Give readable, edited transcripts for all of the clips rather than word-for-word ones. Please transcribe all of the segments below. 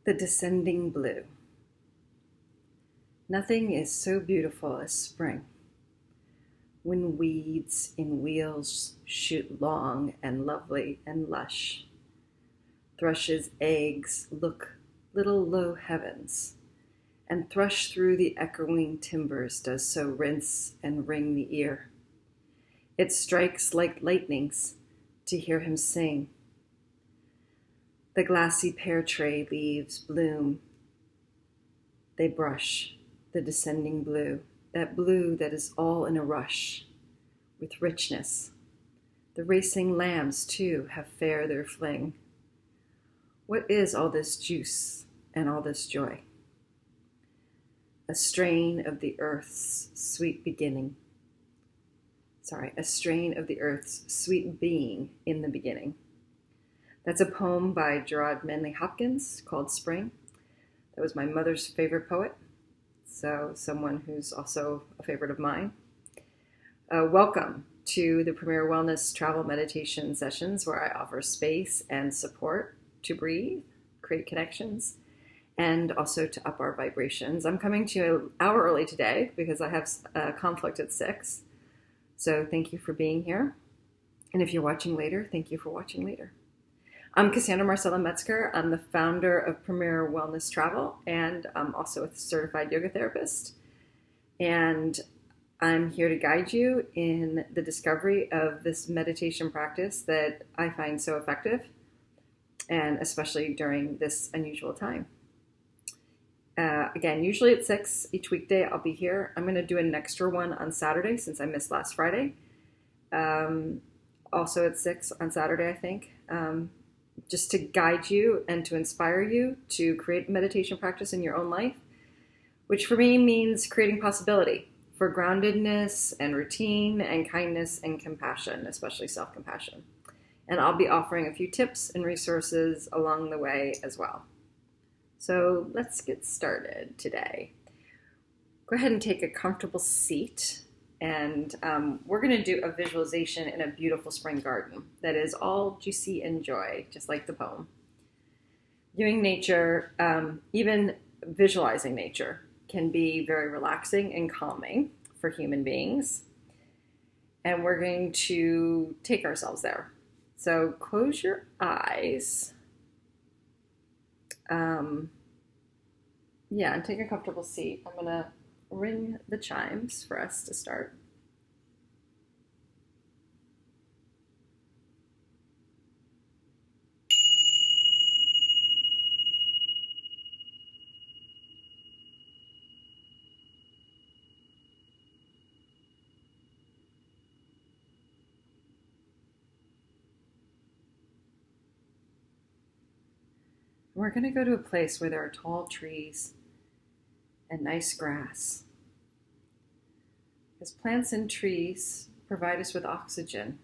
The descending blue. Nothing is so beautiful as spring, when weeds in wheels shoot long and lovely and lush. Thrush's eggs look little low heavens, and thrush through the echoing timbers does so rinse and ring the ear. It strikes like lightnings to hear him sing. The glassy peartree leaves bloom. They brush the descending blue that is all in a rush, with richness. The racing lambs, too, have fair their fling. What is all this juice and all this joy? A strain of the earth's sweet beginning. A strain of the earth's sweet being in the beginning. That's a poem by Gerald Hopkins called Spring. That was my mother's favorite poet, so someone who's also a favorite of mine. Welcome to the Premier Wellness Travel Meditation Sessions, where I offer space and support to breathe, create connections, and also to up our vibrations. I'm coming to you an hour early today because I have a conflict at 6. So thank you for being here. And if you're watching later, thank you for watching later. I'm Cassandra Marcella Metzger. I'm the founder of Premier Wellness Travel, and I'm also a certified yoga therapist. And I'm here to guide you in the discovery of this meditation practice that I find so effective, and especially during this unusual time. Again, usually at 6 each weekday I'll be here. I'm going to do an extra one on Saturday since I missed last Friday. Also at 6 on Saturday, I think. Just to guide you and to inspire you to create meditation practice in your own life, which for me means creating possibility for groundedness and routine and kindness and compassion, especially self-compassion. And I'll be offering a few tips and resources along the way as well. So let's get started today. Go ahead and take a comfortable seat, and we're going to do a visualization in a beautiful spring garden that is all juicy and joy, just like the poem. Viewing nature, even visualizing nature, can be very relaxing and calming for human beings. And we're going to take ourselves there. So close your eyes. And take a comfortable seat. I'm going to ring the chimes for us to start. We're going to go to a place where there are tall trees and nice grass. Because plants and trees provide us with oxygen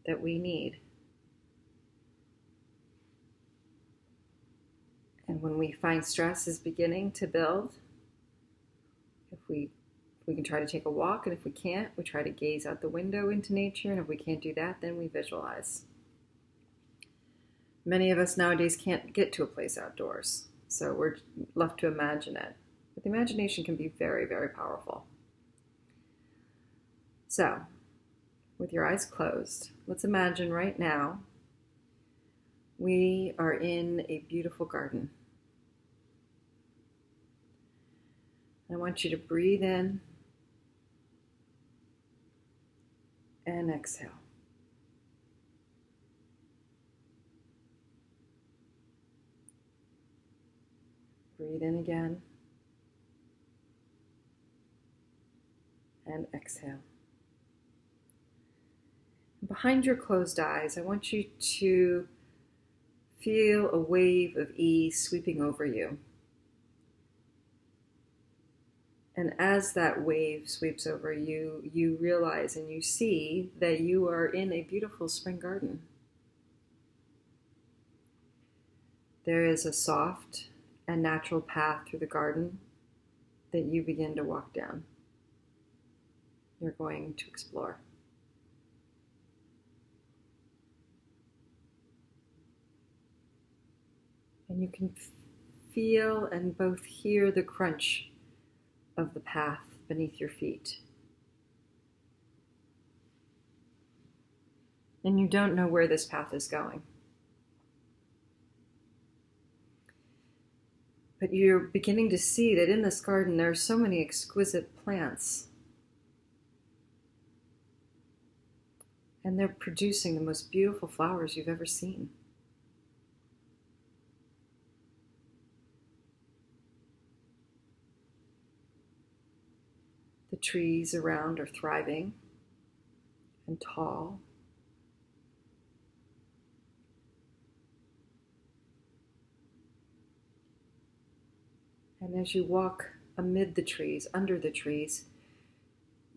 that we need. And when we find stress is beginning to build, if we can try to take a walk, and if we can't, we try to gaze out the window into nature, and if we can't do that, then we visualize. Many of us nowadays can't get to a place outdoors, so we're left to imagine it. But the imagination can be very, very powerful. So, with your eyes closed, let's imagine right now we are in a beautiful garden. I want you to breathe in and exhale. Breathe in again and exhale. Behind your closed eyes, I want you to feel a wave of ease sweeping over you. And as that wave sweeps over you, you realize and you see that you are in a beautiful spring garden. There is a soft and natural path through the garden that you begin to walk down. You're going to explore. And you can feel and both hear the crunch of the path beneath your feet. And you don't know where this path is going. But you're beginning to see that in this garden there are so many exquisite plants. And they're producing the most beautiful flowers you've ever seen. The trees around are thriving and tall. And as you walk amid the trees, under the trees,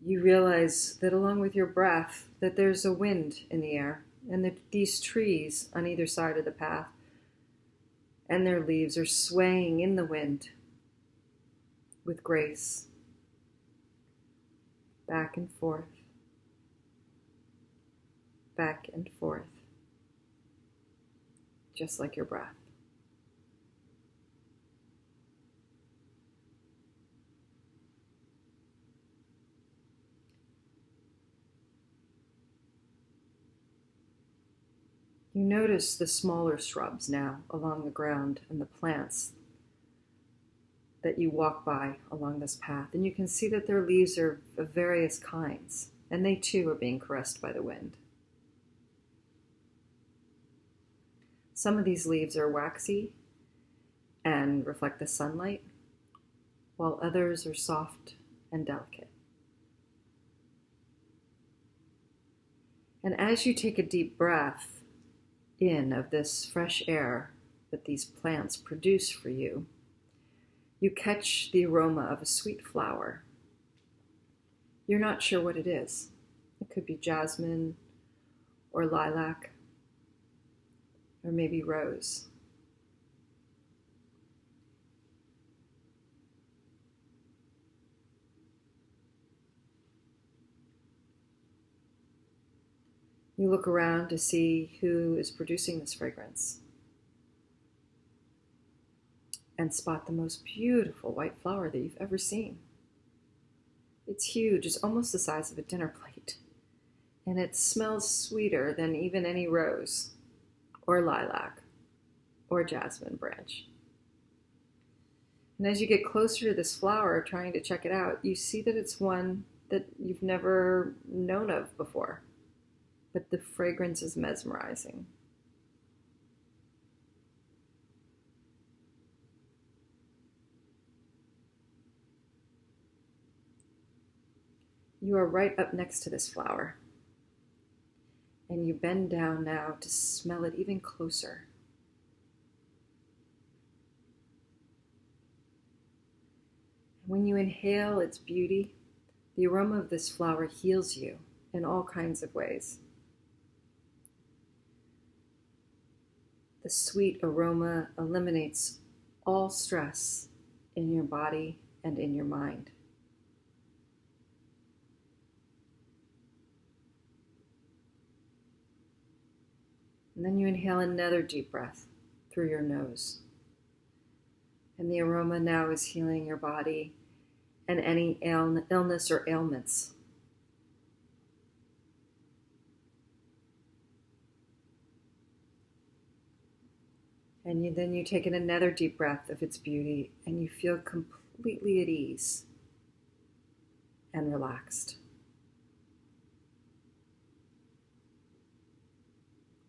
you realize that along with your breath, that there's a wind in the air, and that these trees on either side of the path and their leaves are swaying in the wind with grace, back and forth, just like your breath. You notice the smaller shrubs now along the ground and the plants that you walk by along this path. And you can see that their leaves are of various kinds, and they too are being caressed by the wind. Some of these leaves are waxy and reflect the sunlight, while others are soft and delicate. And as you take a deep breath in of this fresh air that these plants produce for you, you catch the aroma of a sweet flower. You're not sure what it is. It could be jasmine or lilac or maybe rose. You look around to see who is producing this fragrance and spot the most beautiful white flower that you've ever seen. It's huge, it's almost the size of a dinner plate, and it smells sweeter than even any rose or lilac or jasmine branch. And as you get closer to this flower, trying to check it out, you see that it's one that you've never known of before. But the fragrance is mesmerizing. You are right up next to this flower, and you bend down now to smell it even closer. When you inhale its beauty, the aroma of this flower heals you in all kinds of ways. The sweet aroma eliminates all stress in your body and in your mind. And then you inhale another deep breath through your nose. And the aroma now is healing your body and any illness or ailments. And then you take in another deep breath of its beauty, and you feel completely at ease and relaxed.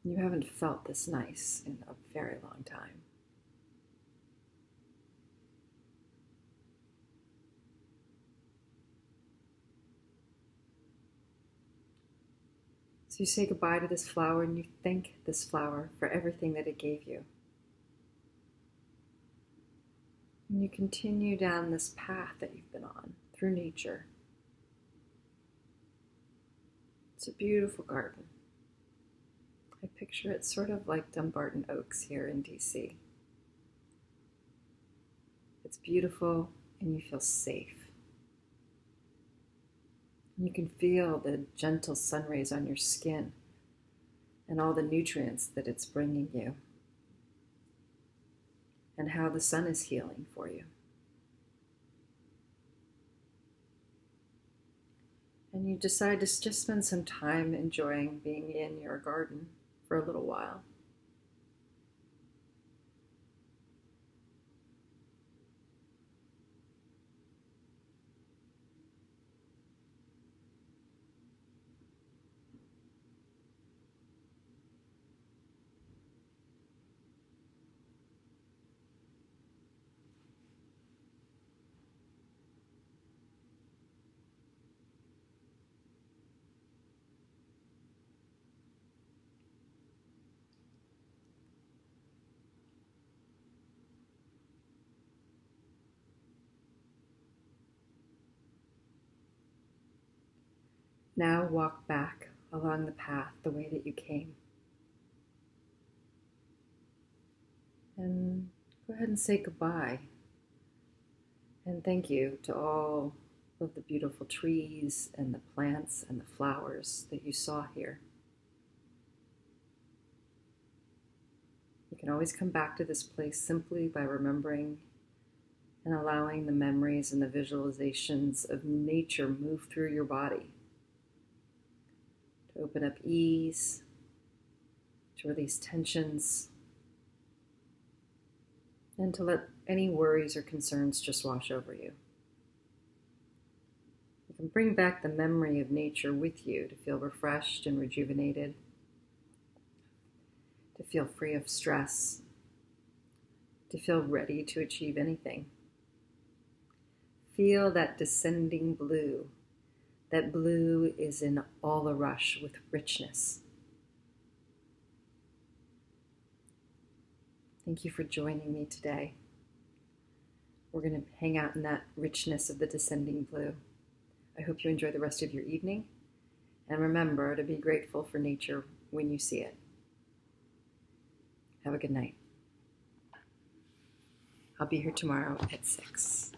You haven't felt this nice in a very long time. So you say goodbye to this flower, and you thank this flower for everything that it gave you. And you continue down this path that you've been on through nature. It's a beautiful garden. I picture it sort of like Dumbarton Oaks here in DC. It's beautiful and you feel safe. You can feel the gentle sun rays on your skin and all the nutrients that it's bringing you. and how the sun is healing for you. And you decide to just spend some time enjoying being in your garden for a little while. Now walk back along the path the way that you came. And go ahead and say goodbye. And thank you to all of the beautiful trees and the plants and the flowers that you saw here. You can always come back to this place simply by remembering and allowing the memories and the visualizations of nature move through your body. To open up ease, to release tensions, and to let any worries or concerns just wash over you. You can bring back the memory of nature with you to feel refreshed and rejuvenated, to feel free of stress, to feel ready to achieve anything. Feel that descending blue. That blue is in all a rush with richness. Thank you for joining me today. We're going to hang out in that richness of the descending blue. I hope you enjoy the rest of your evening. And remember to be grateful for nature when you see it. Have a good night. I'll be here tomorrow at 6.